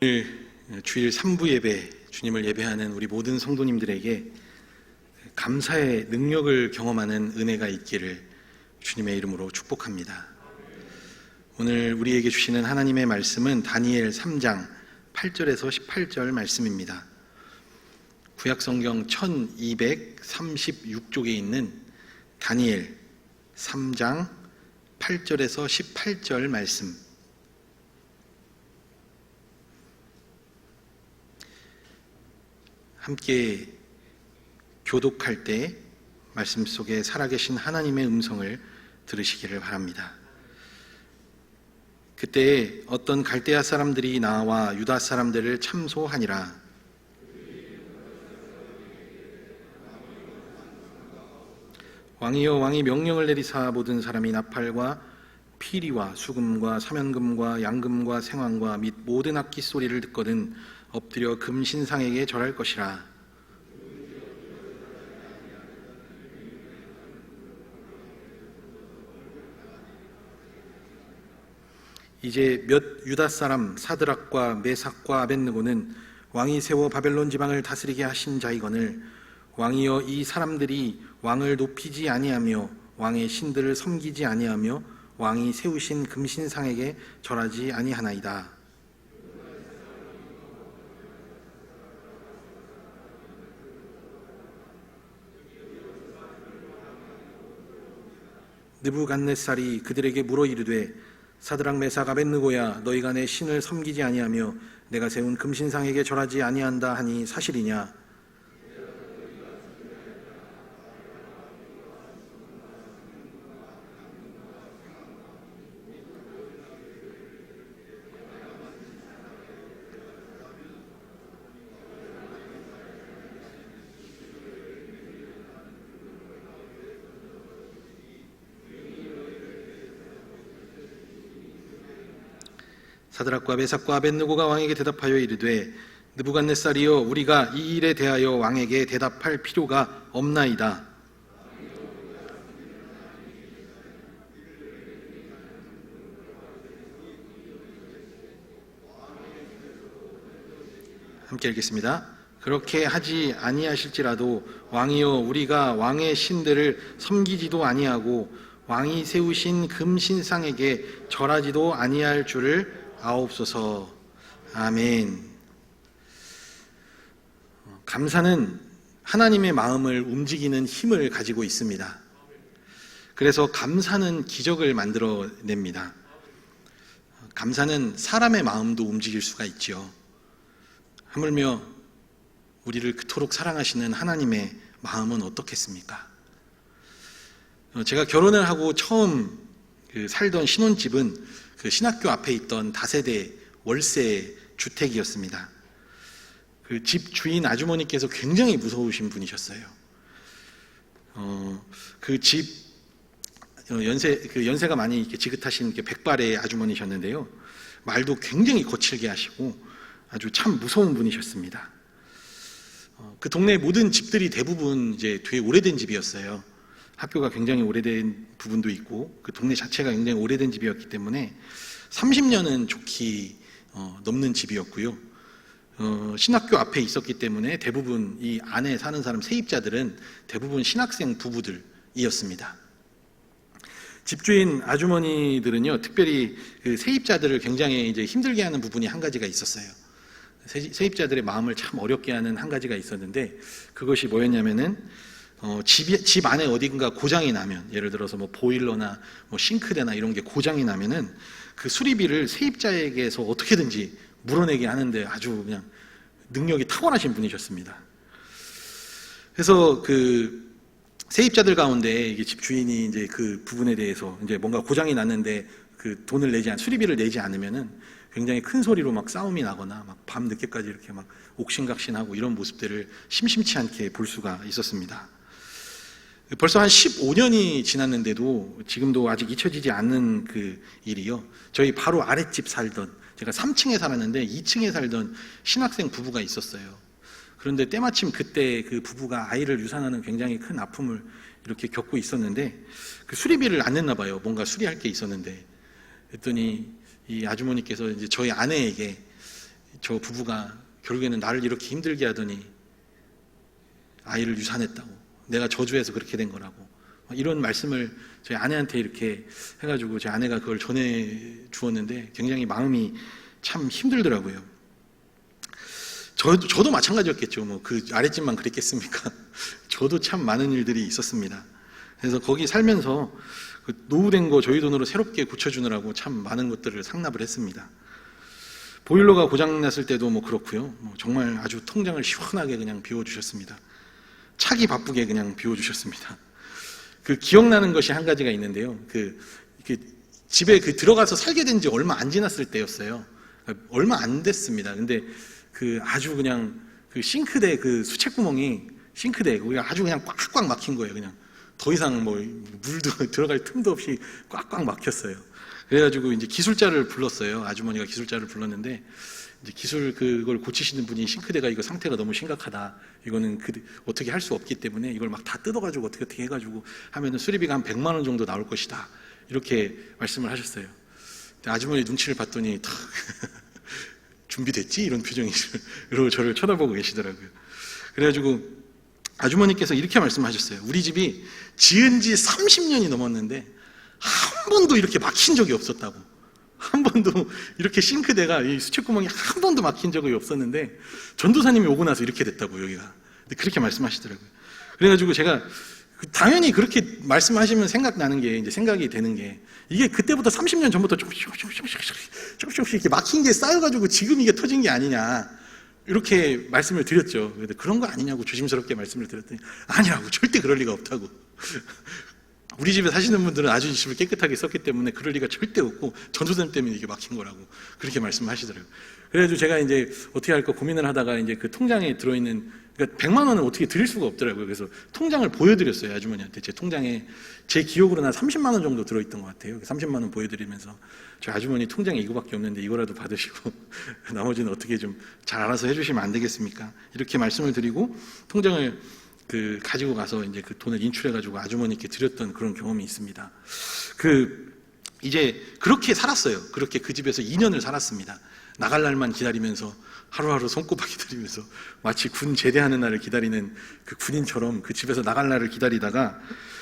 오늘 주일 3부 예배, 주님을 예배하는 우리 모든 성도님들에게 감사의 능력을 경험하는 은혜가 있기를 주님의 이름으로 축복합니다. 오늘 우리에게 주시는 하나님의 말씀은 다니엘 3장 8절에서 18절 말씀입니다. 구약성경 1236쪽에 있는 다니엘 3장 8절에서 18절 말씀, 함께 교독할 때 말씀 속에 살아계신 하나님의 음성을 들으시기를 바랍니다. 그때 어떤 갈대아 사람들이 나와 유다 사람들을 참소하니라. 왕이여, 왕이 명령을 내리사 모든 사람이 나팔과 피리와 수금과 사면금과 양금과 생황과 및 모든 악기 소리를 듣거든 엎드려 금신상에게 절할 것이라. 이제 몇 유다 사람 사드락과 메삭과 아벳느고는 왕이 세워 바벨론 지방을 다스리게 하신 자이거늘 왕이여, 이 사람들이 왕을 높이지 아니하며 왕의 신들을 섬기지 아니하며 왕이 세우신 금신상에게 절하지 아니하나이다. 느부갓네살이 그들에게 물어 이르되 사드락 메삭 아벳느고야, 너희가 내 신을 섬기지 아니하며 내가 세운 금신상에게 절하지 아니한다 하니 사실이냐? 사드락과 메삭과 아벳느고가 왕에게 대답하여 이르되 느부갓네살이여, 우리가 이 일에 대하여 왕에게 대답할 필요가 없나이다. 함께 읽겠습니다. 그렇게 하지 아니하실지라도 왕이여, 우리가 왕의 신들을 섬기지도 아니하고 왕이 세우신 금신상에게 절하지도 아니할 줄을 아옵소서. 아멘. 감사는 하나님의 마음을 움직이는 힘을 가지고 있습니다. 그래서 감사는 기적을 만들어냅니다. 감사는 사람의 마음도 움직일 수가 있죠. 하물며 우리를 그토록 사랑하시는 하나님의 마음은 어떻겠습니까? 제가 결혼을 하고 처음 살던 신혼집은 그 신학교 앞에 있던 다세대 월세 주택이었습니다. 그 집 주인 아주머니께서 굉장히 무서우신 분이셨어요. 그 집 연세가 많이 이렇게 지긋하신 백발의 아주머니셨는데요. 말도 굉장히 거칠게 하시고 아주 참 무서운 분이셨습니다. 그 동네 모든 집들이 대부분 이제 되게 오래된 집이었어요. 학교가 굉장히 오래된 부분도 있고 그 동네 자체가 굉장히 오래된 집이었기 때문에 30년은 좋게 넘는 집이었고요. 신학교 앞에 있었기 때문에 대부분 이 안에 사는 사람 세입자들은 대부분 신학생 부부들이었습니다. 집주인 아주머니들은요, 특별히 그 세입자들을 굉장히 이제 힘들게 하는 부분이 한 가지가 있었어요. 세입자들의 마음을 참 어렵게 하는 한 가지가 있었는데, 그것이 뭐였냐면은 집 안에 어딘가 고장이 나면, 예를 들어서 뭐 보일러나 뭐 싱크대나 이런 게 고장이 나면은 그 수리비를 세입자에게서 어떻게든지 물어내게 하는데 아주 그냥 능력이 탁월하신 분이셨습니다. 그래서 그 세입자들 가운데 이게 집 주인이 이제 그 부분에 대해서 이제 뭔가 고장이 났는데 그 돈을 수리비를 내지 않으면은 굉장히 큰 소리로 막 싸움이 나거나 막 밤 늦게까지 이렇게 막 옥신각신하고 이런 모습들을 심심치 않게 볼 수가 있었습니다. 벌써 한 15년이 지났는데도 지금도 아직 잊혀지지 않는 그 일이요. 저희 바로 아랫집 살던, 제가 3층에 살았는데 2층에 살던 신학생 부부가 있었어요. 그런데 때마침 그때 그 부부가 아이를 유산하는 굉장히 큰 아픔을 이렇게 겪고 있었는데 그 수리비를 안 냈나 봐요. 뭔가 수리할 게 있었는데. 그랬더니 이 아주머니께서 이제 저희 아내에게 저 부부가 결국에는 나를 이렇게 힘들게 하더니 아이를 유산했다고, 내가 저주해서 그렇게 된 거라고, 이런 말씀을 저희 아내한테 이렇게 해가지고 제 아내가 그걸 전해 주었는데 굉장히 마음이 참 힘들더라고요. 저도 마찬가지였겠죠. 뭐 그 아랫집만 그랬겠습니까? 저도 참 많은 일들이 있었습니다. 그래서 거기 살면서 그 노후된 거 저희 돈으로 새롭게 고쳐주느라고 참 많은 것들을 상납을 했습니다. 보일러가 고장났을 때도 뭐 그렇고요. 정말 아주 통장을 시원하게 그냥 비워주셨습니다. 차기 바쁘게 그냥 비워주셨습니다. 그 기억나는 것이 한 가지가 있는데요. 집에 들어가서 살게 된 지 얼마 안 지났을 때였어요. 얼마 안 됐습니다. 근데 아주 그냥 싱크대 수채구멍이 거기가 아주 그냥 꽉꽉 막힌 거예요. 그냥 더 이상 뭐 물도 들어갈 틈도 없이 꽉꽉 막혔어요. 그래가지고 이제 기술자를 불렀어요. 아주머니가 기술자를 불렀는데 이제 그걸 고치시는 분이 싱크대가 이거 상태가 너무 심각하다. 이거는 어떻게 할 수 없기 때문에 이걸 막 다 뜯어가지고 어떻게 해가지고 하면은 수리비가 한 100만 원 정도 나올 것이다. 이렇게 말씀을 하셨어요. 아주머니 눈치를 봤더니 탁 준비됐지? 이런 표정이로 저를 쳐다보고 계시더라고요. 그래가지고 아주머니께서 이렇게 말씀하셨어요. 우리 집이 지은 지 30년이 넘었는데 한 번도 이렇게 막힌 적이 없었다고. 한 번도 이렇게 싱크대가 이 수채구멍이 한 번도 막힌 적이 없었는데 전도사님이 오고 나서 이렇게 됐다고 여기가. 그렇게 말씀하시더라고요. 그래가지고 제가 당연히 그렇게 말씀하시면 생각나는 게 이제 생각이 되는 게 이게 그때부터 30년 전부터 조금씩 이렇게 막힌 게 쌓여가지고 지금 이게 터진 게 아니냐 이렇게 말씀을 드렸죠. 근데 그런 거 아니냐고 조심스럽게 말씀을 드렸더니 아니라고, 절대 그럴 리가 없다고. 우리 집에 사시는 분들은 아주 집을 깨끗하게 썼기 때문에 그럴 리가 절대 없고 전도사님 때문에 이게 막힌 거라고 그렇게 말씀하시더라고요. 그래가지고 제가 이제 어떻게 할까 고민을 하다가 이제 그 통장에 들어있는, 그러니까 100만 원을 어떻게 드릴 수가 없더라고요. 그래서 통장을 보여드렸어요, 아주머니한테. 제 통장에 제 기억으로는 한 30만 원 정도 들어있던 것 같아요. 30만 원 보여드리면서 저 아주머니 통장에 이거밖에 없는데 이거라도 받으시고 나머지는 어떻게 좀 잘 알아서 해주시면 안 되겠습니까? 이렇게 말씀을 드리고 통장을 가지고 가서 이제 그 돈을 인출해가지고 아주머니께 드렸던 그런 경험이 있습니다. 이제 그렇게 살았어요. 그렇게 그 집에서 2년을 살았습니다. 나갈 날만 기다리면서 하루하루 손꼽아 기다리면서 마치 군 제대하는 날을 기다리는 그 군인처럼 그 집에서 나갈 날을 기다리다가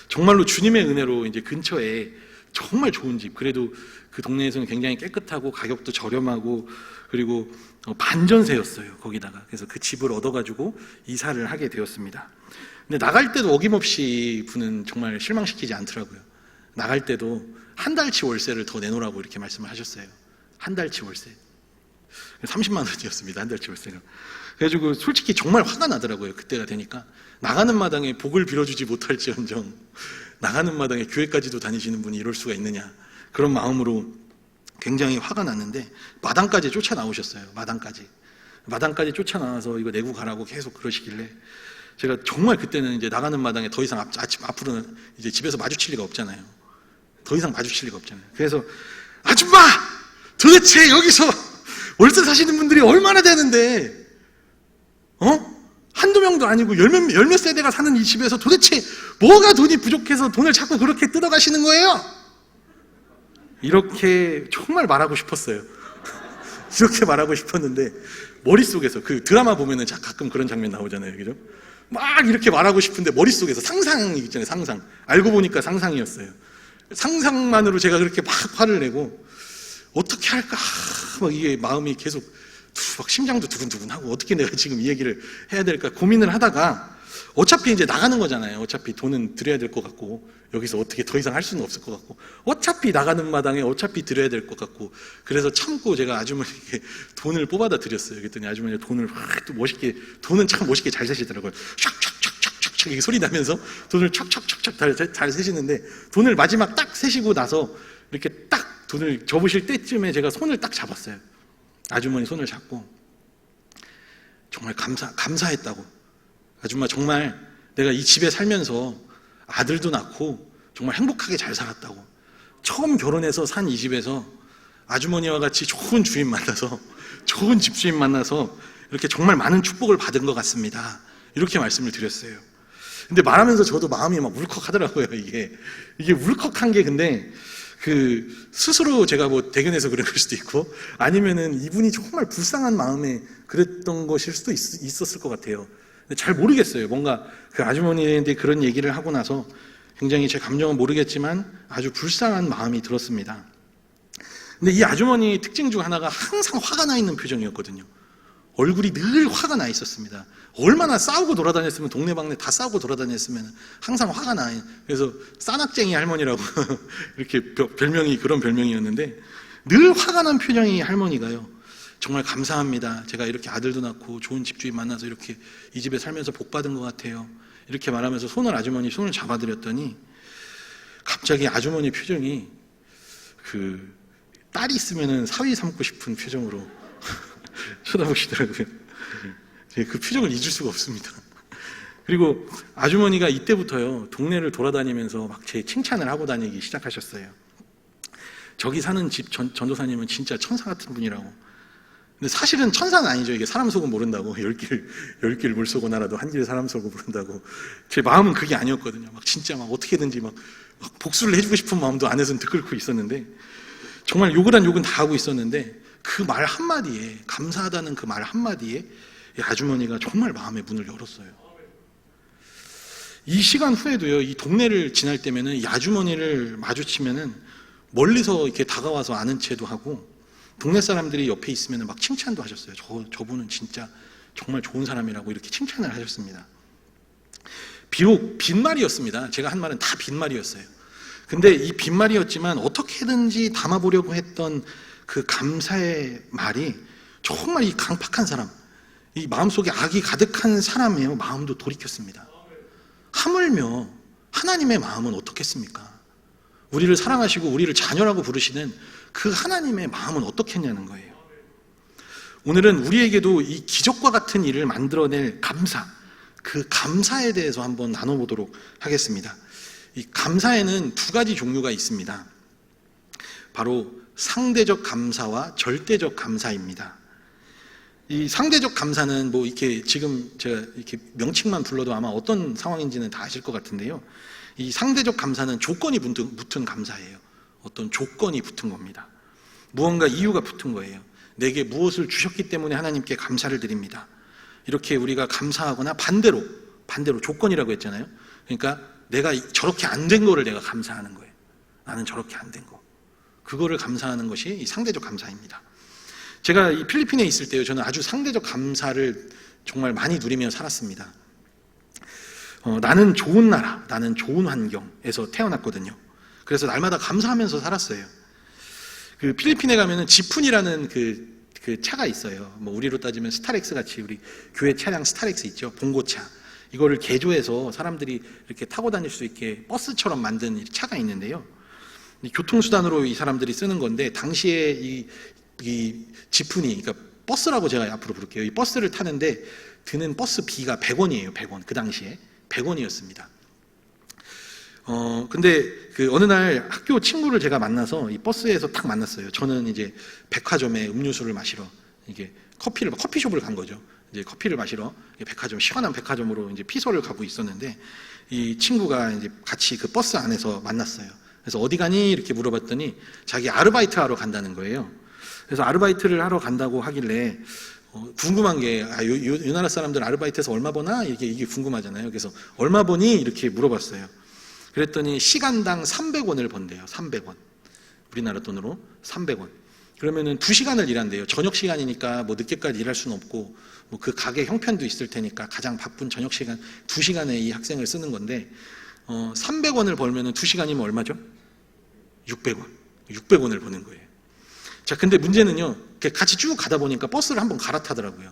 정말로 주님의 은혜로 이제 근처에 정말 좋은 집, 그래도 그 동네에서는 굉장히 깨끗하고 가격도 저렴하고 그리고 반전세였어요, 거기다가. 그래서 그 집을 얻어가지고 이사를 하게 되었습니다. 근데 나갈 때도 어김없이 분은 정말 실망시키지 않더라고요. 나갈 때도 한 달치 월세를 더 내놓으라고 이렇게 말씀을 하셨어요. 한 달치 월세. 30만 원이었습니다, 한 달치 월세가. 그래가지고 솔직히 정말 화가 나더라고요, 그때가 되니까. 나가는 마당에 복을 빌어주지 못할지언정 나가는 마당에 교회까지도 다니시는 분이 이럴 수가 있느냐, 그런 마음으로 굉장히 화가 났는데 마당까지 쫓아나오셨어요. 마당까지 쫓아나와서 이거 내고 가라고 계속 그러시길래 제가 정말 그때는 이제 나가는 마당에 더 이상 앞으로는 이제 집에서 마주칠 리가 없잖아요. 더 이상 마주칠 리가 없잖아요. 그래서 아줌마! 도대체 여기서 월세 사시는 분들이 얼마나 되는데 한두 명도 아니고 열몇 세대가 사는 이 집에서 도대체 뭐가 돈이 부족해서 돈을 자꾸 그렇게 뜯어가시는 거예요? 이렇게 정말 말하고 싶었어요. 이렇게 말하고 싶었는데 머릿속에서 그 드라마 보면은 가끔 그런 장면 나오잖아요, 그죠? 막 이렇게 말하고 싶은데 머릿속에서 상상이 있잖아요, 상상. 알고 보니까 상상이었어요. 상상만으로 제가 그렇게 막 화를 내고 어떻게 할까 막 이게 마음이 계속 막 심장도 두근두근하고 어떻게 내가 지금 이 얘기를 해야 될까 고민을 하다가 어차피 이제 나가는 거잖아요. 어차피 돈은 드려야 될 것 같고 여기서 어떻게 더 이상 할 수는 없을 것 같고 어차피 나가는 마당에 어차피 드려야 될 것 같고 그래서 참고 제가 아주머니에게 돈을 뽑아다 드렸어요. 그랬더니 아주머니가 돈을 또 멋있게, 돈은 참 멋있게 잘 세시더라고요. 촥촥촥촥촥 이게 소리 나면서 돈을 촥촥촥촥 잘 세시는데 돈을 마지막 딱 세시고 나서 이렇게 딱 돈을 접으실 때쯤에 제가 손을 딱 잡았어요. 아주머니 손을 잡고 정말 감사했다고. 아줌마 정말 내가 이 집에 살면서 아들도 낳고 정말 행복하게 잘 살았다고. 처음 결혼해서 산 이 집에서 아주머니와 같이 좋은 주인 만나서 좋은 집주인 만나서 이렇게 정말 많은 축복을 받은 것 같습니다. 이렇게 말씀을 드렸어요. 근데 말하면서 저도 마음이 막 울컥하더라고요. 이게 울컥한 게 근데 스스로 제가 뭐 대견해서 그런 걸 수도 있고, 아니면은 이분이 정말 불쌍한 마음에 그랬던 것일 수도 있었을 것 같아요. 근데 잘 모르겠어요. 뭔가 그 아주머니한테 그런 얘기를 하고 나서 굉장히 제 감정은 모르겠지만 아주 불쌍한 마음이 들었습니다. 근데 이 아주머니의 특징 중 하나가 항상 화가 나 있는 표정이었거든요. 얼굴이 늘 화가 나 있었습니다. 얼마나 싸우고 돌아다녔으면, 동네방네 다 싸우고 돌아다녔으면 항상 화가 나. 그래서 싸낙쟁이 할머니라고 이렇게 별명이, 그런 별명이었는데, 늘 화가 난 표정이 할머니가요. 정말 감사합니다. 제가 이렇게 아들도 낳고 좋은 집주인 만나서 이렇게 이 집에 살면서 복 받은 것 같아요. 이렇게 말하면서 아주머니 손을 잡아드렸더니 갑자기 아주머니 표정이 딸이 있으면은 사위 삼고 싶은 표정으로 쳐다보시더라고요. 그 표정을 잊을 수가 없습니다. 그리고 아주머니가 이때부터요, 동네를 돌아다니면서 막 제 칭찬을 하고 다니기 시작하셨어요. 저기 사는 집 전도사님은 진짜 천사 같은 분이라고. 근데 사실은 천사는 아니죠. 이게 사람 속은 모른다고. 열 길 물 속은 알아도 한 길 사람 속은 모른다고. 제 마음은 그게 아니었거든요. 막 진짜 막 어떻게든지 막 복수를 해주고 싶은 마음도 안에서는 들끓고 있었는데, 정말 욕을 한 욕은 다 하고 있었는데, 그 말 한마디에, 감사하다는 그 말 한마디에 이 아주머니가 정말 마음의 문을 열었어요. 이 시간 후에도요, 이 동네를 지날 때면은 이 아주머니를 마주치면은 멀리서 이렇게 다가와서 아는 체도 하고, 동네 사람들이 옆에 있으면 막 칭찬도 하셨어요. 저분은 진짜 정말 좋은 사람이라고 이렇게 칭찬을 하셨습니다. 비록 빈말이었습니다. 제가 한 말은 다 빈말이었어요. 근데 이 빈말이었지만 어떻게든지 담아보려고 했던 그 감사의 말이 정말 이 강팍한 사람, 이 마음속에 악이 가득한 사람의 마음도 돌이켰습니다. 하물며 하나님의 마음은 어떻겠습니까? 우리를 사랑하시고 우리를 자녀라고 부르시는 그 하나님의 마음은 어떻겠냐는 거예요. 오늘은 우리에게도 이 기적과 같은 일을 만들어낼 감사, 그 감사에 대해서 한번 나눠보도록 하겠습니다. 이 감사에는 두 가지 종류가 있습니다. 바로 상대적 감사와 절대적 감사입니다. 이 상대적 감사는 뭐 이렇게 지금 제가 이렇게 명칭만 불러도 아마 어떤 상황인지는 다 아실 것 같은데요. 이 상대적 감사는 조건이 붙은 감사예요. 어떤 조건이 붙은 겁니다. 무언가 이유가 붙은 거예요. 내게 무엇을 주셨기 때문에 하나님께 감사를 드립니다. 이렇게 우리가 감사하거나 반대로 조건이라고 했잖아요. 그러니까 내가 저렇게 안 된 거를 내가 감사하는 거예요. 나는 저렇게 안 된 거. 그거를 감사하는 것이 이 상대적 감사입니다. 제가 이 필리핀에 있을 때요, 저는 아주 상대적 감사를 정말 많이 누리며 살았습니다. 나는 좋은 나라, 나는 좋은 환경에서 태어났거든요. 그래서 날마다 감사하면서 살았어요. 그 필리핀에 가면은 지푼이라는 그 차가 있어요. 뭐 우리로 따지면 스타렉스 같이 우리 교회 차량 스타렉스 있죠. 봉고차. 이거를 개조해서 사람들이 이렇게 타고 다닐 수 있게 버스처럼 만든 차가 있는데요. 교통수단으로 이 사람들이 쓰는 건데, 당시에 이 지푼이, 그러니까 버스라고 제가 앞으로 부를게요. 이 버스를 타는데 드는 버스비가 100원이에요. 100원. 그 당시에 100원이었습니다. 근데 그 어느 날 학교 친구를 제가 만나서 이 버스에서 딱 만났어요. 저는 이제 백화점에 음료수를 마시러, 이게 커피숍을 간 거죠. 이제 커피를 마시러 백화점, 시원한 백화점으로 이제 피서를 가고 있었는데, 이 친구가 이제 같이 그 버스 안에서 만났어요. 그래서 어디 가니? 이렇게 물어봤더니 자기 아르바이트 하러 간다는 거예요. 그래서 아르바이트를 하러 간다고 하길래 궁금한 게, 이 나라 사람들 아르바이트에서 얼마 버나? 이게 궁금하잖아요. 그래서 얼마 버니? 이렇게 물어봤어요. 그랬더니 시간당 300원을 번대요. 300원. 우리나라 돈으로 300원. 그러면은 2시간을 일한대요. 저녁 시간이니까 뭐 늦게까지 일할 수는 없고, 뭐 그 가게 형편도 있을 테니까 가장 바쁜 저녁 시간 2시간에 이 학생을 쓰는 건데, 300원을 벌면은 2시간이면 얼마죠? 600원. 600원을 버는 거예요. 자, 근데 문제는요, 같이 쭉 가다 보니까 버스를 한번 갈아타더라고요.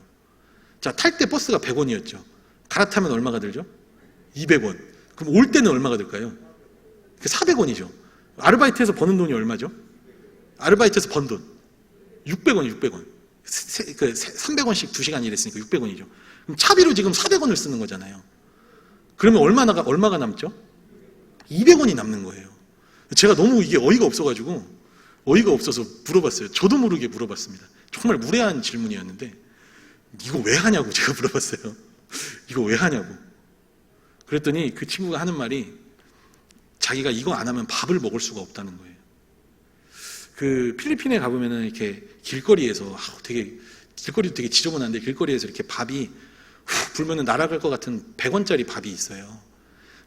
자, 탈 때 버스가 100원이었죠. 갈아타면 얼마가 들죠? 200원. 그럼 올 때는 얼마가 들까요? 400원이죠. 아르바이트에서 버는 돈이 얼마죠? 아르바이트에서 번 돈 600원, 600원. 300원씩 2시간 일했으니까 600원이죠. 그럼 차비로 지금 400원을 쓰는 거잖아요. 그러면 얼마가 남죠? 200원이 남는 거예요. 제가 너무 이게 어이가 없어서 물어봤어요. 저도 모르게 물어봤습니다. 정말 무례한 질문이었는데, 이거 왜 하냐고 제가 물어봤어요. 이거 왜 하냐고. 그랬더니 그 친구가 하는 말이, 자기가 이거 안 하면 밥을 먹을 수가 없다는 거예요. 그 필리핀에 가보면은 이렇게 길거리에서 길거리도 되게 지저분한데 길거리에서 이렇게 밥이 훅 불면은 날아갈 것 같은 100원짜리 밥이 있어요.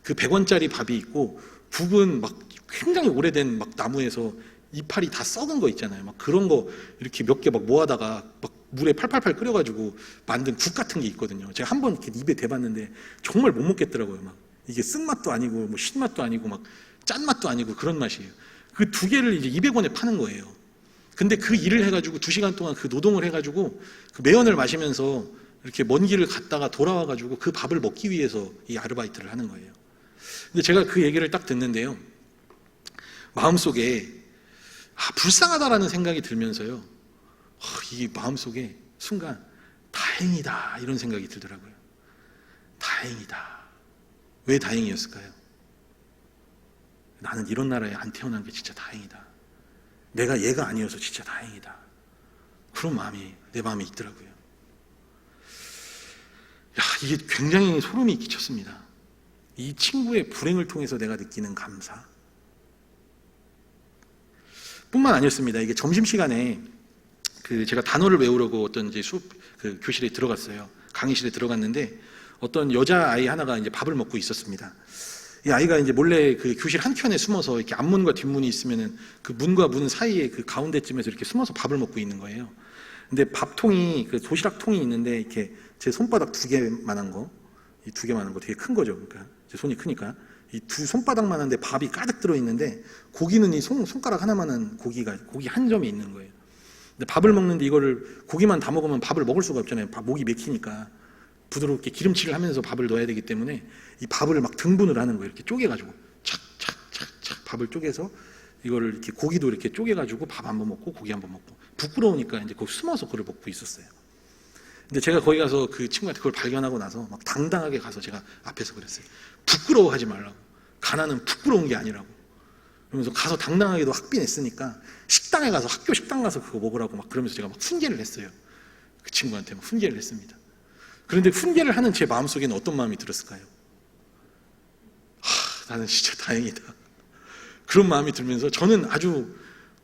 그 100원짜리 밥이 있고 북은 막 굉장히 오래된 막 나무에서 이파리 다 썩은 거 있잖아요. 막 그런 거 이렇게 몇 개 막 모아다가 막 물에 팔팔팔 끓여가지고 만든 국 같은 게 있거든요. 제가 한번 이렇게 입에 대봤는데 정말 못 먹겠더라고요. 막 이게 쓴맛도 아니고 뭐 신맛도 아니고 막 짠맛도 아니고 그런 맛이에요. 그 두 개를 이제 200원에 파는 거예요. 근데 그 일을 해가지고 2시간 동안 그 노동을 해가지고 그 매연을 마시면서 이렇게 먼 길을 갔다가 돌아와가지고 그 밥을 먹기 위해서 이 아르바이트를 하는 거예요. 근데 제가 그 얘기를 딱 듣는데요. 마음속에 불쌍하다라는 생각이 들면서요. 이 마음속에 순간 다행이다 이런 생각이 들더라고요. 다행이다. 왜 다행이었을까요? 나는 이런 나라에 안 태어난 게 진짜 다행이다. 내가 얘가 아니어서 진짜 다행이다. 그런 마음이 내 마음에 있더라고요. 이게 굉장히 소름이 끼쳤습니다. 이 친구의 불행을 통해서 내가 느끼는 감사. 뿐만 아니었습니다. 이게 점심시간에 제가 단어를 외우려고 어떤 이제 교실에 들어갔어요. 강의실에 들어갔는데 어떤 여자아이 하나가 이제 밥을 먹고 있었습니다. 이 아이가 이제 몰래 그 교실 한켠에 숨어서 이렇게 앞문과 뒷문이 있으면은 그 문과 문 사이에 그 가운데쯤에서 이렇게 숨어서 밥을 먹고 있는 거예요. 근데 밥통이, 그 도시락통이 있는데 이렇게 제 손바닥 2개만한 거, 이 2개만한 거 되게 큰 거죠. 그러니까 제 손이 크니까. 이 2 손바닥만한데 밥이 가득 들어있는데 고기는 이 손가락 하나만한 고기 한 점이 있는 거예요. 근데 밥을 먹는데 이거를 고기만 다 먹으면 밥을 먹을 수가 없잖아요. 목이 맥히니까 부드럽게 기름칠을 하면서 밥을 넣어야 되기 때문에 이 밥을 막 등분을 하는 거예요. 이렇게 쪼개가지고 착착착착 밥을 쪼개서 이거를 이렇게 고기도 이렇게 쪼개가지고 밥 한번 먹고 고기 한번 먹고 부끄러우니까 이제 거기 숨어서 그걸 먹고 있었어요. 근데 제가 거기 가서 그 친구한테 그걸 발견하고 나서 막 당당하게 가서 제가 앞에서 그랬어요. 부끄러워하지 말라고. 가난은 부끄러운 게 아니라고. 그러면서 가서 당당하게도 학비 냈으니까 식당에 가서 학교 식당 가서 그거 먹으라고 막 그러면서 제가 막 훈계를 했어요. 그 친구한테 막 훈계를 했습니다. 그런데 훈계를 하는 제 마음속에는 어떤 마음이 들었을까요? 나는 진짜 다행이다. 그런 마음이 들면서 저는 아주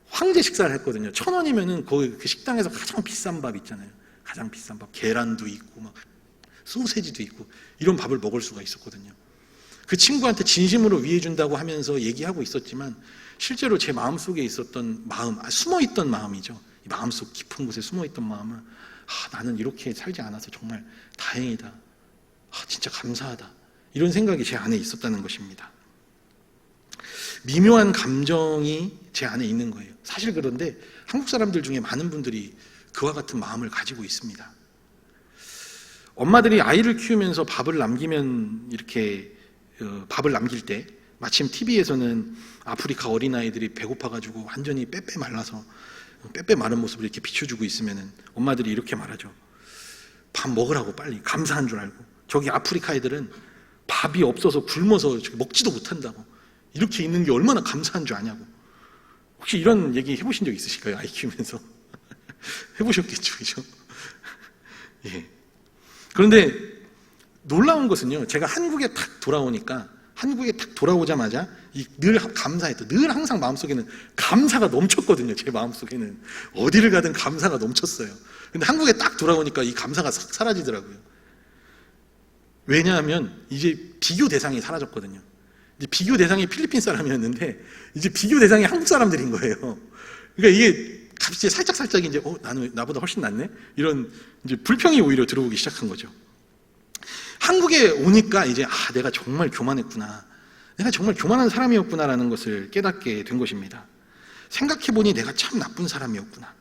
황제 식사를 했거든요. 1,000원이면은 거기 그 식당에서 가장 비싼 밥 있잖아요. 가장 비싼 밥, 계란도 있고 막 소세지도 있고 이런 밥을 먹을 수가 있었거든요. 그 친구한테 진심으로 위해준다고 하면서 얘기하고 있었지만 실제로 제 마음속에 있었던 마음, 숨어있던 마음이죠. 이 마음속 깊은 곳에 숨어있던 마음은 나는 이렇게 살지 않아서 정말 다행이다. 진짜 감사하다. 이런 생각이 제 안에 있었다는 것입니다. 미묘한 감정이 제 안에 있는 거예요. 사실 그런데 한국 사람들 중에 많은 분들이 그와 같은 마음을 가지고 있습니다. 엄마들이 아이를 키우면서 밥을 남기면 이렇게 밥을 남길 때 마침 TV에서는 아프리카 어린아이들이 배고파가지고 완전히 빼빼 말라서 빼빼 마른 모습을 이렇게 비춰주고 있으면은 엄마들이 이렇게 말하죠. 밥 먹으라고 빨리. 감사한 줄 알고. 저기 아프리카 애들은 밥이 없어서 굶어서 먹지도 못한다고. 이렇게 있는 게 얼마나 감사한 줄 아냐고. 혹시 이런 얘기 해보신 적 있으실까요? 아이 키우면서. 해보셨겠죠, 그죠? 예. 그런데 놀라운 것은요, 제가 한국에 탁 돌아오자마자 늘 감사했던, 늘 항상 마음속에는 감사가 넘쳤거든요. 제 마음속에는 어디를 가든 감사가 넘쳤어요. 근데 한국에 딱 돌아오니까 이 감사가 싹 사라지더라고요. 왜냐하면 이제 비교 대상이 사라졌거든요. 이제 비교 대상이 필리핀 사람이었는데 이제 비교 대상이 한국 사람들인 거예요. 그러니까 이게 갑자기 살짝 이제 나는 나보다 훨씬 낫네, 이런 이제 불평이 오히려 들어오기 시작한 거죠. 한국에 오니까 이제 내가 정말 교만했구나, 내가 정말 교만한 사람이었구나라는 것을 깨닫게 된 것입니다. 생각해보니 내가 참 나쁜 사람이었구나.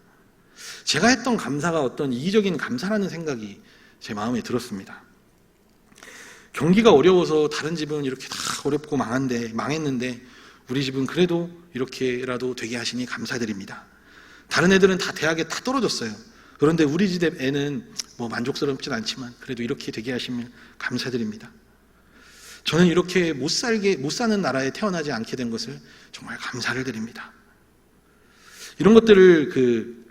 제가 했던 감사가 어떤 이기적인 감사라는 생각이 제 마음에 들었습니다. 경기가 어려워서 다른 집은 이렇게 다 어렵고 망했는데 우리 집은 그래도 이렇게라도 되게 하시니 감사드립니다. 다른 애들은 다 대학에 다 떨어졌어요. 그런데 우리 집 애는 뭐 만족스럽진 않지만 그래도 이렇게 되게 하시면 감사드립니다. 저는 이렇게 못 사는 나라에 태어나지 않게 된 것을 정말 감사를 드립니다. 이런 것들을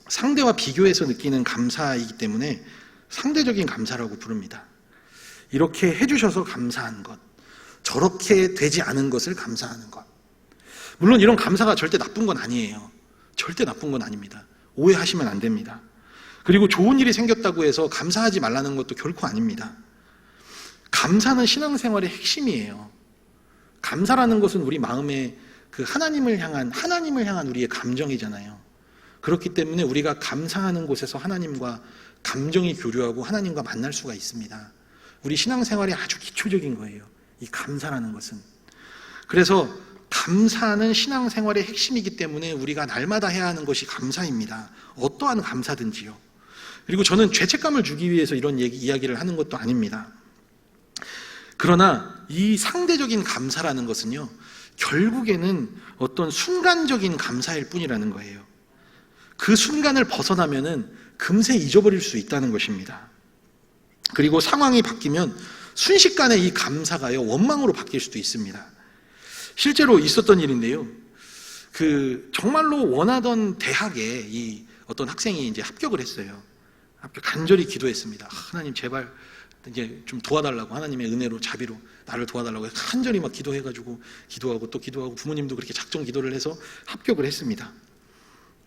상대와 비교해서 느끼는 감사이기 때문에 상대적인 감사라고 부릅니다. 이렇게 해주셔서 감사한 것, 저렇게 되지 않은 것을 감사하는 것. 물론 이런 감사가 절대 나쁜 건 아니에요. 절대 나쁜 건 아닙니다. 오해하시면 안 됩니다. 그리고 좋은 일이 생겼다고 해서 감사하지 말라는 것도 결코 아닙니다. 감사는 신앙생활의 핵심이에요. 감사라는 것은 우리 마음에 그 하나님을 향한 우리의 감정이잖아요. 그렇기 때문에 우리가 감사하는 곳에서 하나님과 감정이 교류하고 하나님과 만날 수가 있습니다. 우리 신앙생활이 아주 기초적인 거예요. 이 감사라는 것은. 그래서 감사는 신앙생활의 핵심이기 때문에 우리가 날마다 해야 하는 것이 감사입니다. 어떠한 감사든지요. 그리고 저는 죄책감을 주기 위해서 이런 이야기를 하는 것도 아닙니다. 그러나 이 상대적인 감사라는 것은요, 결국에는 어떤 순간적인 감사일 뿐이라는 거예요. 그 순간을 벗어나면은 금세 잊어버릴 수 있다는 것입니다. 그리고 상황이 바뀌면 순식간에 이 감사가요, 원망으로 바뀔 수도 있습니다. 실제로 있었던 일인데요. 정말로 원하던 대학에 이 어떤 학생이 이제 합격을 했어요. 간절히 기도했습니다. 하나님 제발 이제 좀 도와달라고, 하나님의 은혜로 자비로 나를 도와달라고 간절히 막 기도해가지고 기도하고 또 기도하고 부모님도 그렇게 작정 기도를 해서 합격을 했습니다.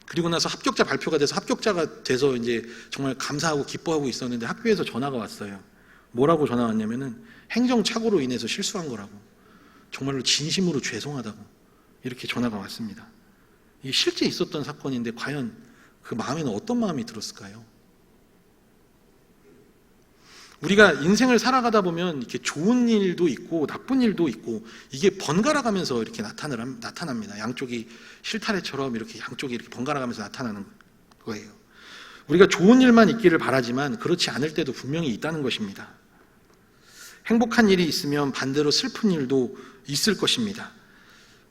그리고 나서 합격자 발표가 돼서 합격자가 돼서 이제 정말 감사하고 기뻐하고 있었는데 학교에서 전화가 왔어요. 뭐라고 전화 왔냐면은 행정착오로 인해서 실수한 거라고, 정말로 진심으로 죄송하다고 이렇게 전화가 왔습니다. 이게 실제 있었던 사건인데 과연 그 마음에는 어떤 마음이 들었을까요? 우리가 인생을 살아가다 보면 이렇게 좋은 일도 있고 나쁜 일도 있고 이게 번갈아 가면서 이렇게 나타납니다. 양쪽이 실타래처럼 이렇게 양쪽이 이렇게 번갈아 가면서 나타나는 거예요. 우리가 좋은 일만 있기를 바라지만 그렇지 않을 때도 분명히 있다는 것입니다. 행복한 일이 있으면 반대로 슬픈 일도 있을 것입니다.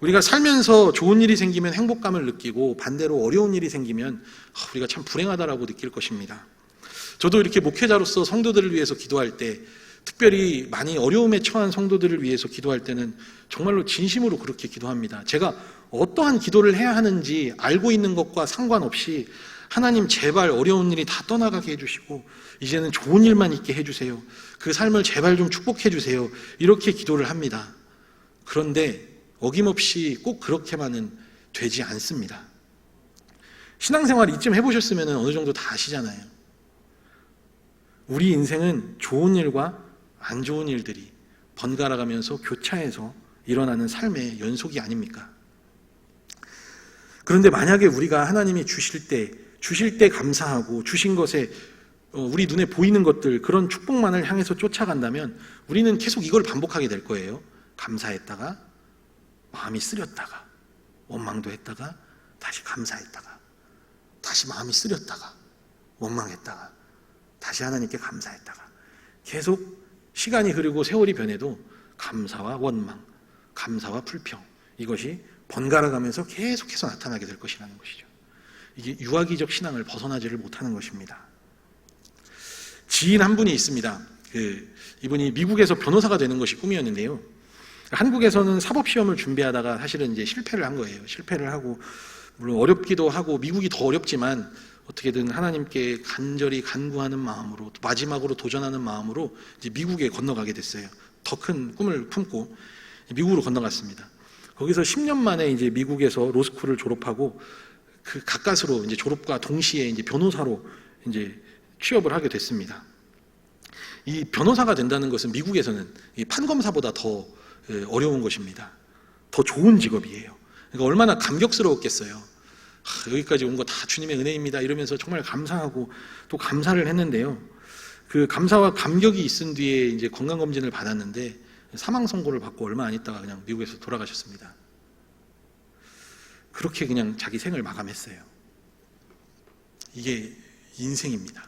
우리가 살면서 좋은 일이 생기면 행복감을 느끼고 반대로 어려운 일이 생기면 우리가 참 불행하다라고 느낄 것입니다. 저도 이렇게 목회자로서 성도들을 위해서 기도할 때, 특별히 많이 어려움에 처한 성도들을 위해서 기도할 때는 정말로 진심으로 그렇게 기도합니다. 제가 어떠한 기도를 해야 하는지 알고 있는 것과 상관없이 하나님 제발 어려운 일이 다 떠나가게 해주시고 이제는 좋은 일만 있게 해주세요. 그 삶을 제발 좀 축복해 주세요. 이렇게 기도를 합니다. 그런데 어김없이 꼭 그렇게만은 되지 않습니다. 신앙생활 이쯤 해보셨으면 어느 정도 다 아시잖아요. 우리 인생은 좋은 일과 안 좋은 일들이 번갈아가면서 교차해서 일어나는 삶의 연속이 아닙니까? 그런데 만약에 우리가 하나님이 주실 때 감사하고 주신 것에 우리 눈에 보이는 것들, 그런 축복만을 향해서 쫓아간다면 우리는 계속 이걸 반복하게 될 거예요. 감사했다가 마음이 쓰렸다가 원망도 했다가 다시 감사했다가 다시 마음이 쓰렸다가 원망했다가 다시 하나님께 감사했다가 계속 시간이 흐르고 세월이 변해도 감사와 원망, 감사와 불평, 이것이 번갈아가면서 계속해서 나타나게 될 것이라는 것이죠. 이게 유아기적 신앙을 벗어나지를 못하는 것입니다. 지인 한 분이 있습니다. 이분이 미국에서 변호사가 되는 것이 꿈이었는데요. 한국에서는 사법시험을 준비하다가 사실은 이제 실패를 한 거예요. 실패를 하고, 물론 어렵기도 하고 미국이 더 어렵지만 어떻게든 하나님께 간절히 간구하는 마음으로, 마지막으로 도전하는 마음으로 이제 미국에 건너가게 됐어요. 더 큰 꿈을 품고 미국으로 건너갔습니다. 거기서 10년 만에 이제 미국에서 로스쿨을 졸업하고 그 가까스로 이제 졸업과 동시에 이제 변호사로 이제 취업을 하게 됐습니다. 이 변호사가 된다는 것은 미국에서는 이 판검사보다 더 어려운 것입니다. 더 좋은 직업이에요. 그러니까 얼마나 감격스러웠겠어요. 여기까지 온 거 다 주님의 은혜입니다 이러면서 정말 감사하고 또 감사를 했는데요. 그 감사와 감격이 있은 뒤에 이제 건강검진을 받았는데 사망 선고를 받고 얼마 안 있다가 그냥 미국에서 돌아가셨습니다. 그렇게 그냥 자기 생을 마감했어요. 이게 인생입니다.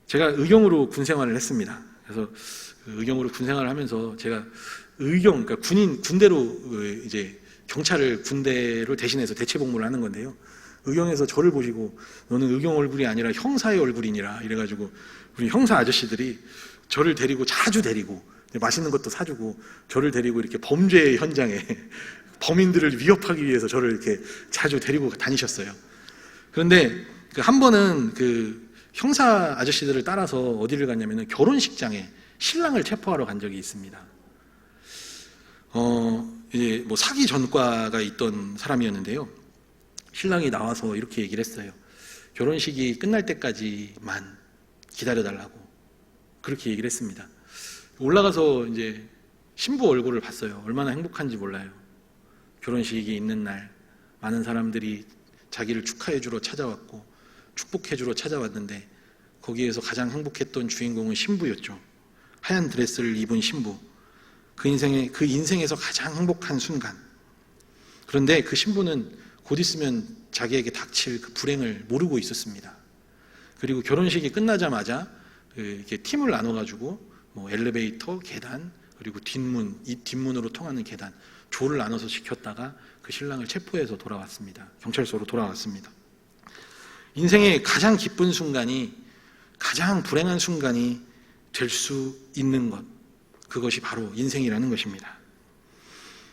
제가 의경으로 군 생활을 했습니다. 그래서 의경으로 군 생활을 하면서 제가 그러니까 군대로 이제 군대를 대신해서 대체 복무를 하는 건데요. 의경에서 저를 보시고 너는 의경 얼굴이 아니라 형사의 얼굴이니라 이래가지고 우리 형사 아저씨들이 저를 데리고 자주 데리고 맛있는 것도 사주고 저를 데리고 이렇게 범죄 현장에 범인들을 위협하기 위해서 저를 이렇게 자주 데리고 다니셨어요. 그런데 한 번은 형사 아저씨들을 따라서 어디를 갔냐면은 결혼식장에 신랑을 체포하러 간 적이 있습니다. 이제 뭐 사기 전과가 있던 사람이었는데요. 신랑이 나와서 이렇게 얘기를 했어요. 결혼식이 끝날 때까지만 기다려달라고 그렇게 얘기를 했습니다. 올라가서 이제 신부 얼굴을 봤어요. 얼마나 행복한지 몰라요. 결혼식이 있는 날 많은 사람들이 자기를 축하해주러 찾아왔고 축복해주러 찾아왔는데 거기에서 가장 행복했던 주인공은 신부였죠. 하얀 드레스를 입은 신부. 그 인생에서 가장 행복한 순간. 그런데 그 신부는 곧 있으면 자기에게 닥칠 그 불행을 모르고 있었습니다. 그리고 결혼식이 끝나자마자 이렇게 팀을 나눠가지고 뭐 엘리베이터, 계단, 그리고 뒷문, 이 뒷문으로 통하는 계단, 조를 나눠서 시켰다가 그 신랑을 체포해서 돌아왔습니다. 경찰서로 돌아왔습니다. 인생의 가장 기쁜 순간이 가장 불행한 순간이 될 수 있는 것, 그것이 바로 인생이라는 것입니다.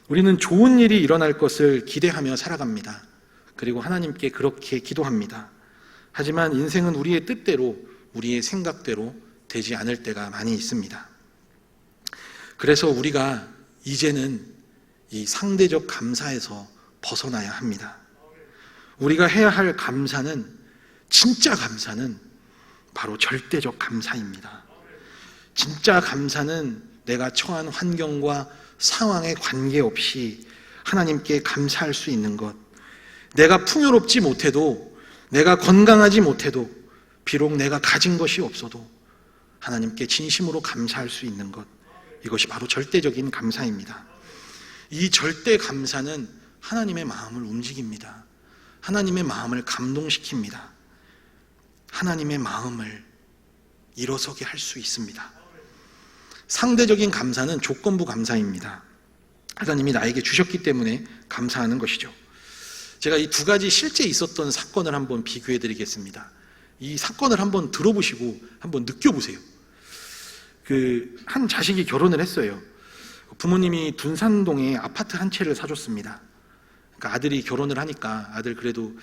우리는 좋은 일이 일어날 것을 기대하며 살아갑니다. 그리고 하나님께 그렇게 기도합니다. 하지만 인생은 우리의 뜻대로, 우리의 생각대로 되지 않을 때가 많이 있습니다. 그래서 우리가 이제는 이 상대적 감사에서 벗어나야 합니다. 우리가 해야 할 감사는, 진짜 감사는 바로 절대적 감사입니다. 진짜 감사는 내가 처한 환경과 상황에 관계없이 하나님께 감사할 수 있는 것. 내가 풍요롭지 못해도, 내가 건강하지 못해도, 비록 내가 가진 것이 없어도 하나님께 진심으로 감사할 수 있는 것. 이것이 바로 절대적인 감사입니다. 이 절대 감사는 하나님의 마음을 움직입니다. 하나님의 마음을 감동시킵니다. 하나님의 마음을 일어서게 할 수 있습니다. 상대적인 감사는 조건부 감사입니다. 하나님이 나에게 주셨기 때문에 감사하는 것이죠. 제가 이 두 가지 실제 있었던 사건을 한번 비교해 드리겠습니다. 이 사건을 한번 들어보시고 한번 느껴보세요. 한 자식이 결혼을 했어요. 부모님이 둔산동에 아파트 한 채를 사줬습니다. 그러니까 아들이 결혼을 하니까 아들 그래도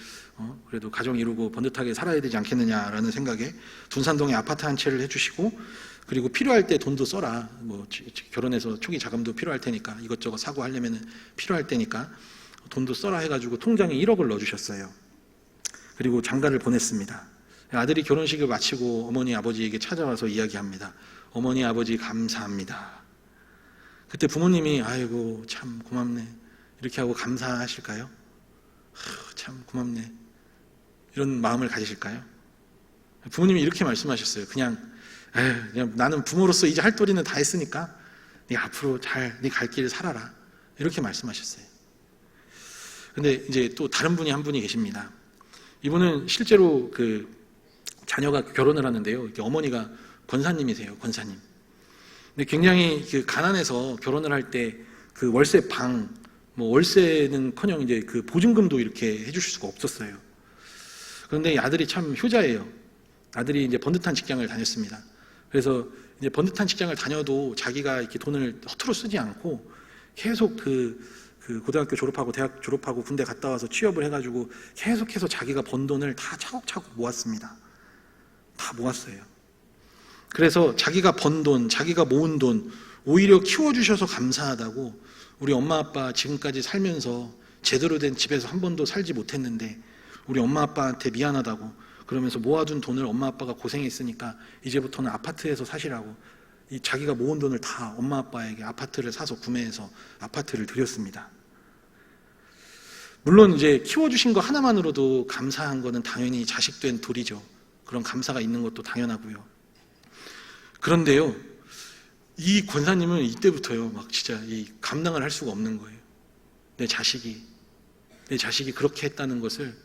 가정 이루고 번듯하게 살아야 되지 않겠느냐라는 생각에 둔산동에 아파트 한 채를 해주시고, 그리고 필요할 때 돈도 써라. 뭐 결혼해서 초기 자금도 필요할 테니까, 이것저것 사고 하려면 필요할 때니까 돈도 써라 해가지고 통장에 1억을 넣어주셨어요. 그리고 장가를 보냈습니다. 아들이 결혼식을 마치고 어머니 아버지에게 찾아와서 이야기합니다. 어머니 아버지 감사합니다. 그때 부모님이 아이고 참 고맙네 이렇게 하고 감사하실까요? 참 고맙네 이런 마음을 가지실까요? 부모님이 이렇게 말씀하셨어요. 그냥 나는 부모로서 이제 할 도리는 다 했으니까 네 앞으로 잘 네 갈 길 살아라 이렇게 말씀하셨어요. 근데 이제 또 다른 분이 한 분이 계십니다. 이분은 실제로 그 자녀가 결혼을 하는데요. 어머니가 권사님이세요. 권사님. 근데 굉장히 그 가난해서 결혼을 할 때 그 월세 방, 뭐 월세는커녕 이제 그 보증금도 이렇게 해주실 수가 없었어요. 그런데 이 아들이 참 효자예요. 아들이 이제 번듯한 직장을 다녔습니다. 그래서 이제 번듯한 직장을 다녀도 자기가 이렇게 돈을 허투루 쓰지 않고 계속 그 고등학교 졸업하고 대학 졸업하고 군대 갔다 와서 취업을 해가지고 계속해서 자기가 번 돈을 다 차곡차곡 모았습니다. 다 모았어요. 그래서 자기가 번 돈, 자기가 모은 돈 오히려 키워주셔서 감사하다고, 우리 엄마 아빠 지금까지 살면서 제대로 된 집에서 한 번도 살지 못했는데 우리 엄마 아빠한테 미안하다고, 그러면서 모아둔 돈을 엄마 아빠가 고생했으니까 이제부터는 아파트에서 사시라고 이 자기가 모은 돈을 다 엄마 아빠에게 아파트를 사서 구매해서 아파트를 드렸습니다. 물론 이제 키워주신 거 하나만으로도 감사한 거는 당연히 자식된 도리죠. 그런 감사가 있는 것도 당연하고요. 그런데요, 이 권사님은 이때부터요 막 진짜 이 감당을 할 수가 없는 거예요. 내 자식이 그렇게 했다는 것을,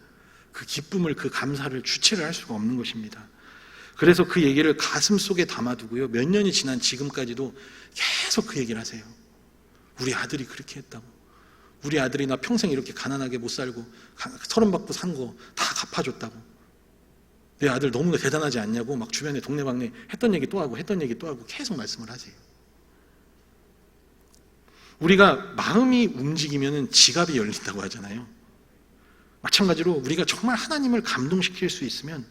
그 기쁨을, 그 감사를 주체를 할 수가 없는 것입니다. 그래서 그 얘기를 가슴 속에 담아두고요, 몇 년이 지난 지금까지도 계속 그 얘기를 하세요. 우리 아들이 그렇게 했다고, 우리 아들이 나 평생 이렇게 가난하게 못 살고 서름 받고 산 거 다 갚아줬다고, 내 아들 너무나 대단하지 않냐고 막 주변에 동네방네 했던 얘기 또 하고 계속 말씀을 하세요. 우리가 마음이 움직이면 지갑이 열린다고 하잖아요. 마찬가지로 우리가 정말 하나님을 감동시킬 수 있으면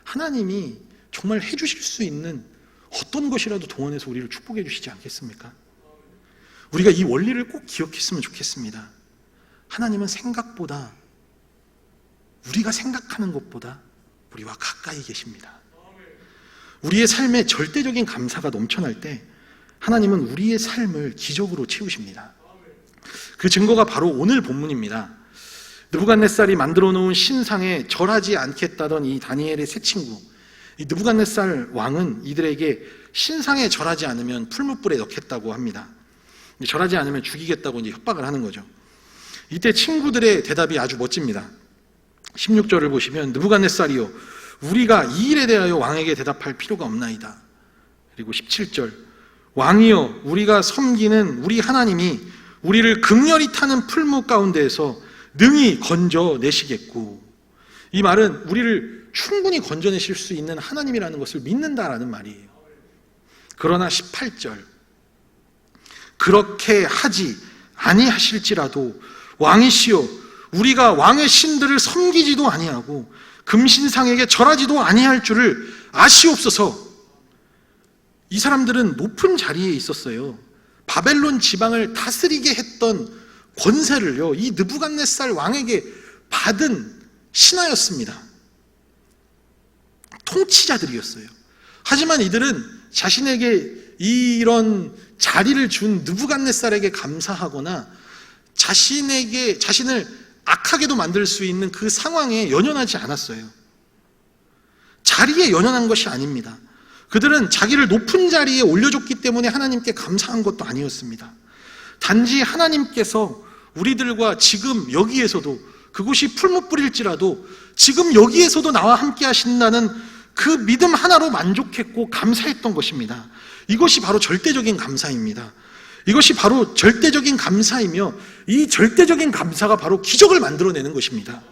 하나님이 정말 해주실 수 있는 어떤 것이라도 동원해서 우리를 축복해 주시지 않겠습니까? 우리가 이 원리를 꼭 기억했으면 좋겠습니다. 하나님은 생각보다, 우리가 생각하는 것보다 우리와 가까이 계십니다. 우리의 삶에 절대적인 감사가 넘쳐날 때 하나님은 우리의 삶을 기적으로 채우십니다. 그 증거가 바로 오늘 본문입니다. 느부갓네살이 만들어 놓은 신상에 절하지 않겠다던 이 다니엘의 세 친구, 이 느부갓네살 왕은 이들에게 신상에 절하지 않으면 풀무불에 넣겠다고 합니다. 절하지 않으면 죽이겠다고 이제 협박을 하는 거죠. 이때 친구들의 대답이 아주 멋집니다. 16절을 보시면 느부갓네살이요, 우리가 이 일에 대하여 왕에게 대답할 필요가 없나이다. 그리고 17절, 왕이여, 우리가 섬기는 우리 하나님이 우리를 극렬히 타는 풀무 가운데에서 능히 건져내시겠고, 이 말은 우리를 충분히 건져내실 수 있는 하나님이라는 것을 믿는다라는 말이에요. 그러나 18절, 그렇게 하지 아니하실지라도 왕이시여, 우리가 왕의 신들을 섬기지도 아니하고 금신상에게 절하지도 아니할 줄을 아시옵소서. 이 사람들은 높은 자리에 있었어요. 바벨론 지방을 다스리게 했던 권세를요, 이 느부갓네살 왕에게 받은 신하였습니다. 통치자들이었어요. 하지만 이들은 자신에게 이런 자리를 준 느부갓네살에게 감사하거나 자신을 악하게도 만들 수 있는 그 상황에 연연하지 않았어요. 자리에 연연한 것이 아닙니다. 그들은 자기를 높은 자리에 올려줬기 때문에 하나님께 감사한 것도 아니었습니다. 단지 하나님께서 우리들과 지금 여기에서도, 그곳이 풀무불일지라도 지금 여기에서도 나와 함께 하신다는 그 믿음 하나로 만족했고 감사했던 것입니다. 이것이 바로 절대적인 감사입니다. 이것이 바로 절대적인 감사이며, 이 절대적인 감사가 바로 기적을 만들어내는 것입니다.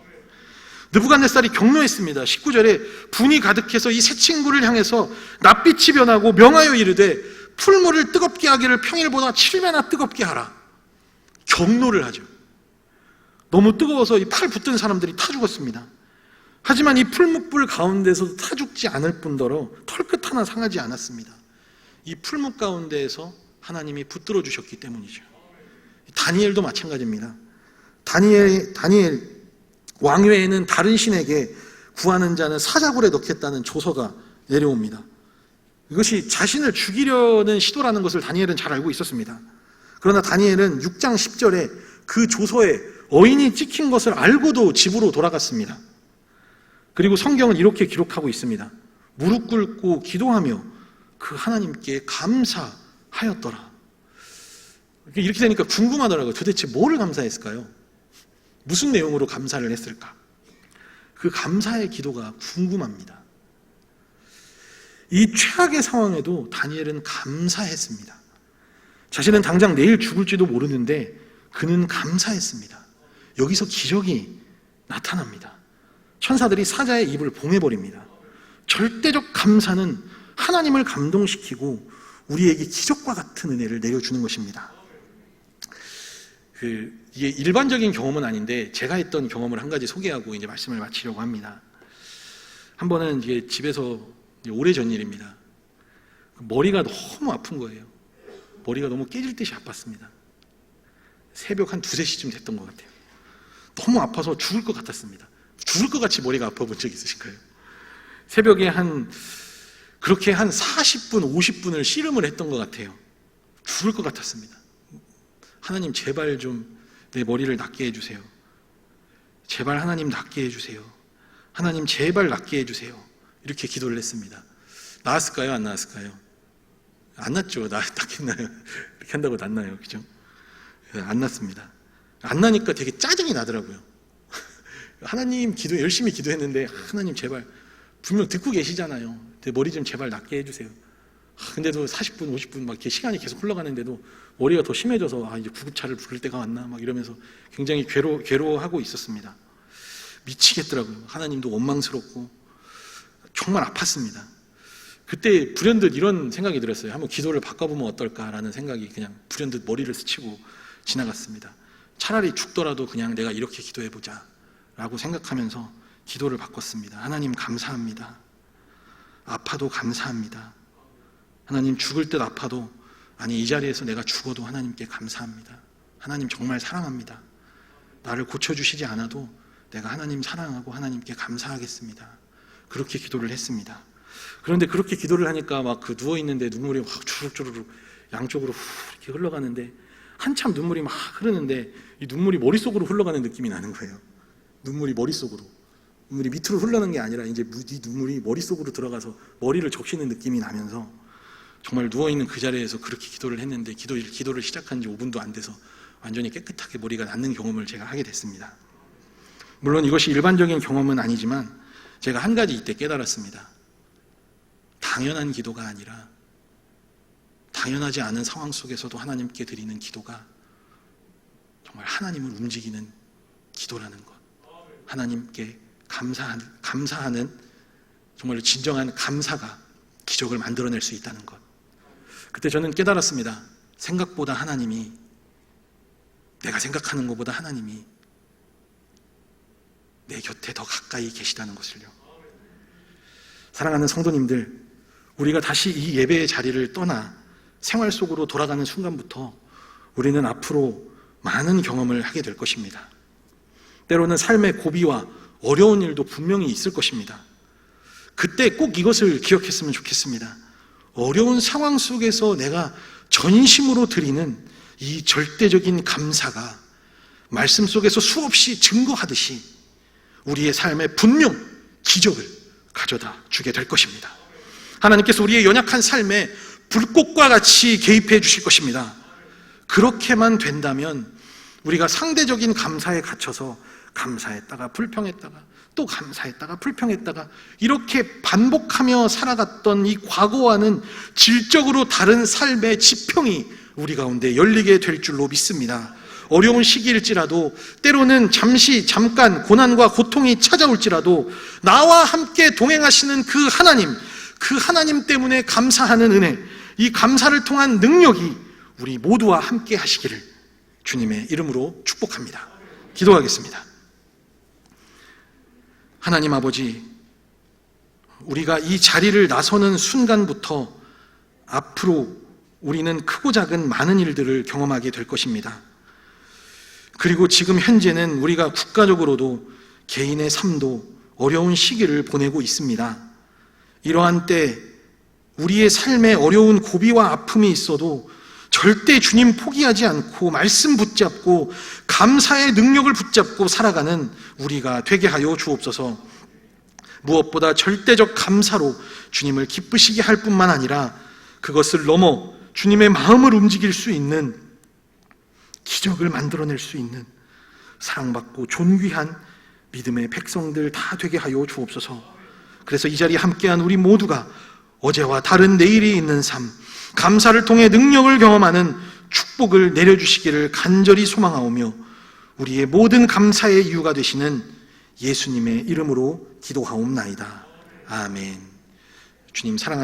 느부갓네살이 격노했습니다. 19절에 분이 가득해서 이 세 친구를 향해서 낯빛이 변하고 명하여 이르되 풀무를 뜨겁게 하기를 평일보다 7배나 뜨겁게 하라. 격노를 하죠. 너무 뜨거워서 이 팔 붙든 사람들이 타 죽었습니다. 하지만 이 풀무불 가운데서 타 죽지 않을 뿐더러 털끝 하나 상하지 않았습니다. 이 풀무 가운데에서 하나님이 붙들어 주셨기 때문이죠. 다니엘도 마찬가지입니다. 다니엘 왕 외에는 다른 신에게 구하는 자는 사자굴에 넣겠다는 조서가 내려옵니다. 이것이 자신을 죽이려는 시도라는 것을 다니엘은 잘 알고 있었습니다. 그러나 다니엘은 6장 10절에 그 조서에 어인이 찍힌 것을 알고도 집으로 돌아갔습니다. 그리고 성경은 이렇게 기록하고 있습니다. 무릎 꿇고 기도하며 그 하나님께 감사하였더라. 이렇게 되니까 궁금하더라고요. 도대체 뭐를 감사했을까요? 무슨 내용으로 감사를 했을까? 그 감사의 기도가 궁금합니다. 이 최악의 상황에도 다니엘은 감사했습니다. 자신은 당장 내일 죽을지도 모르는데 그는 감사했습니다. 여기서 기적이 나타납니다. 천사들이 사자의 입을 봉해버립니다. 절대적 감사는 하나님을 감동시키고 우리에게 기적과 같은 은혜를 내려주는 것입니다. 이게 일반적인 경험은 아닌데 제가 했던 경험을 한 가지 소개하고 이제 말씀을 마치려고 합니다. 한 번은 이게 집에서 오래전 일입니다. 머리가 너무 아픈 거예요. 머리가 너무 깨질 듯이 아팠습니다. 새벽 한 2-3시쯤 됐던 것 같아요. 너무 아파서 죽을 것 같았습니다. 죽을 것 같이 머리가 아파 본 적 있으실까요? 새벽에 그렇게 한 40분, 50분을 씨름을 했던 것 같아요. 죽을 것 같았습니다. 하나님 제발 좀 내 머리를 낫게 해주세요. 제발 하나님 낫게 해주세요. 하나님 제발 낫게 해주세요. 이렇게 기도를 했습니다. 나았을까요? 안 나았을까요? 안 낫죠. 낫겠나요? 이렇게 한다고 낫나요? 그죠? 안 낫습니다. 안 나니까 되게 짜증이 나더라고요. 하나님 열심히 기도했는데 하나님 제발, 분명 듣고 계시잖아요. 내 머리 좀 제발 낫게 해주세요. 근데도 40분, 50분 막 이렇게 시간이 계속 흘러가는데도 머리가 더 심해져서 이제 구급차를 부를 때가 왔나 막 이러면서 굉장히 괴로워하고 있었습니다. 미치겠더라고요. 하나님도 원망스럽고 정말 아팠습니다. 그때 불현듯 이런 생각이 들었어요. 한번 기도를 바꿔보면 어떨까라는 생각이 그냥 불현듯 머리를 스치고 지나갔습니다. 차라리 죽더라도 그냥 내가 이렇게 기도해보자 라고 생각하면서 기도를 바꿨습니다. 하나님 감사합니다. 아파도 감사합니다. 하나님 죽을 듯 아파도 아니, 이 자리에서 내가 죽어도 하나님께 감사합니다. 하나님 정말 사랑합니다. 나를 고쳐주시지 않아도 내가 하나님 사랑하고 하나님께 감사하겠습니다. 그렇게 기도를 했습니다. 그런데 그렇게 기도를 하니까 막 그 누워있는데 눈물이 확 주룩주룩 양쪽으로 후 이렇게 흘러가는데, 한참 눈물이 막 흐르는데 이 눈물이 머릿속으로 흘러가는 느낌이 나는 거예요. 눈물이 머릿속으로. 눈물이 밑으로 흘러가는 게 아니라 이제 이 눈물이 머릿속으로 들어가서 머리를 적시는 느낌이 나면서 정말 누워있는 그 자리에서 그렇게 기도를 했는데 기도를 시작한 지 5분도 안 돼서 완전히 깨끗하게 머리가 낫는 경험을 제가 하게 됐습니다. 물론 이것이 일반적인 경험은 아니지만 제가 한 가지 이때 깨달았습니다. 당연한 기도가 아니라 당연하지 않은 상황 속에서도 하나님께 드리는 기도가 정말 하나님을 움직이는 기도라는 것, 하나님께 감사하는 정말 진정한 감사가 기적을 만들어낼 수 있다는 것. 그때 저는 깨달았습니다. 생각보다 하나님이, 내가 생각하는 것보다 하나님이 내 곁에 더 가까이 계시다는 것을요. 사랑하는 성도님들, 우리가 다시 이 예배의 자리를 떠나 생활 속으로 돌아가는 순간부터 우리는 앞으로 많은 경험을 하게 될 것입니다. 때로는 삶의 고비와 어려운 일도 분명히 있을 것입니다. 그때 꼭 이것을 기억했으면 좋겠습니다. 어려운 상황 속에서 내가 전심으로 드리는 이 절대적인 감사가 말씀 속에서 수없이 증거하듯이 우리의 삶에 분명 기적을 가져다 주게 될 것입니다. 하나님께서 우리의 연약한 삶에 불꽃과 같이 개입해 주실 것입니다. 그렇게만 된다면 우리가 상대적인 감사에 갇혀서 감사했다가 불평했다가 또 감사했다가 불평했다가 이렇게 반복하며 살아갔던 이 과거와는 질적으로 다른 삶의 지평이 우리 가운데 열리게 될 줄로 믿습니다. 어려운 시기일지라도, 때로는 잠깐 고난과 고통이 찾아올지라도 나와 함께 동행하시는 그 하나님 때문에 감사하는 은혜, 이 감사를 통한 능력이 우리 모두와 함께 하시기를 주님의 이름으로 축복합니다. 기도하겠습니다. 하나님 아버지, 우리가 이 자리를 나서는 순간부터 앞으로 우리는 크고 작은 많은 일들을 경험하게 될 것입니다. 그리고 지금 현재는 우리가 국가적으로도 개인의 삶도 어려운 시기를 보내고 있습니다. 이러한 때 우리의 삶에 어려운 고비와 아픔이 있어도 절대 주님 포기하지 않고 말씀 붙잡고 감사의 능력을 붙잡고 살아가는 우리가 되게 하여 주옵소서. 무엇보다 절대적 감사로 주님을 기쁘시게 할 뿐만 아니라 그것을 넘어 주님의 마음을 움직일 수 있는, 기적을 만들어낼 수 있는 사랑받고 존귀한 믿음의 백성들 다 되게 하여 주옵소서. 그래서 이 자리에 함께한 우리 모두가 어제와 다른 내일이 있는 삶, 감사를 통해 능력을 경험하는 축복을 내려주시기를 간절히 소망하오며 우리의 모든 감사의 이유가 되시는 예수님의 이름으로 기도하옵나이다. 아멘. 주님 사랑하는